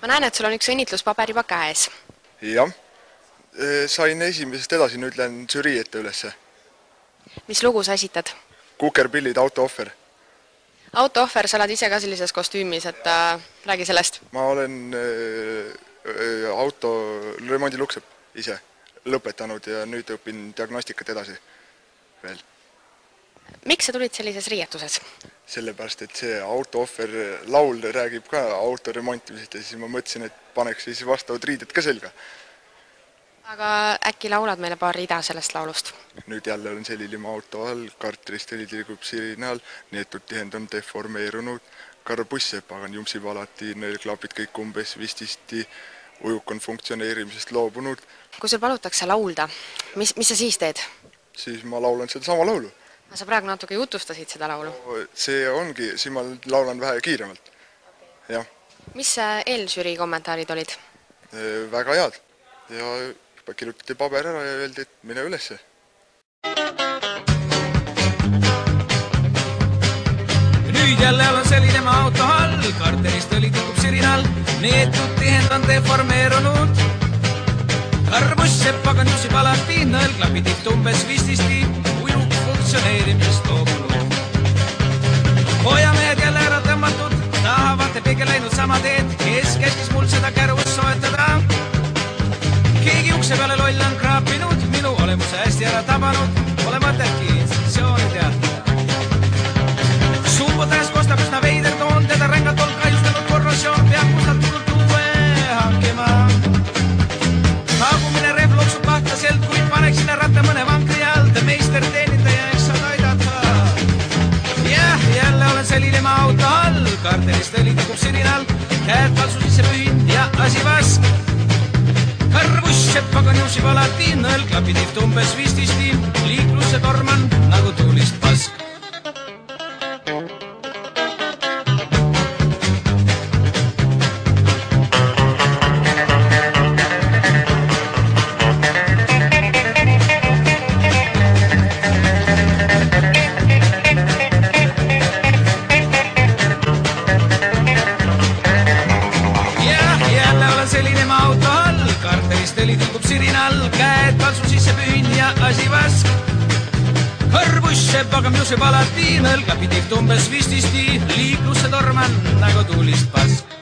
Ma näen, et sul on üks õnnitluspaber juba käes. Jah, sain esimesest edasi, nüüd lähen žürii ette ülesse. Mis lugu sa esitad? Kukerpillid, autoohver. Autoohver, sa oled ise ka sellises kostüümis, et räägi sellest. Ma olen auto remondilukse ise lõpetanud ja nüüd õpin diagnostikat edasi veel. Miks sa tulid sellises riietuses? Sellepärast, et see autoohver laul räägib ka auto remontimisest ja siis ma mõtlesin, et paneks siis vastavad riided ka selga. Aga äkki laulad meile paar rida sellest laulust? Nüüd jälle on selline auto all, kartrist liigub sirinal, neetud tihend on deformeerunud, karbusse pagan jumsib alati, neil klapid kõik umbes vististi, ujuk on funktsioneerimisest loobunud. Kui sul palutakse laulda, mis sa siis teed? Siis ma laulan seda sama laulu. Sa praegu natuke jutustasid seda laulu? See ongi, siis ma laulan vähe kiiremalt. Ja. Mis eelžürii kommentaarid olid? Väga head. Ja kirjutati paber ära ja öeldi, et mine ülesse. Nüüd jälle on selline auto all, karterist oli tikub sirinal, neetud tihend on deformeerunud. Karbuss pagan jusib alati, nõelklapi tiht umbes vististi, ujuk funktsioneerimisest loobunud. Hoiamehed jälle ära tõmmatud, tahavad pigel läinud sama teed, kes käskis mul seda kärus soetada. Keegi ukse peale loll on kraapinud, minu olemuse hästi ära tabanud, pole mõtedki instruktsiooni teatada. Suupotähes kostab üsna veider toon, teda rängalt on kahjustanud korrosioon, peab mustalt tulnud uue hankima. Haagumine rehv loksub pahtaselt, kuid paneks sinna ratta mõne vankri all, meister teenindaja eks saad aidata. Jah, jälle olen selline auto all, karterist oli tikub sirinal, käed kalsu sisse pühin ja asi vask. Karbuss pagan jusib alati, nõelklapi tiht umbes vististi, liiklusse torman nagu tuulist pask. Tikub sirinal, käed kalsu sisse pühin ja asi vask. Karbuss pagam jusib alati, nõelklapi tiht umbes vististi, liiklusse torman nagu tuulist pask.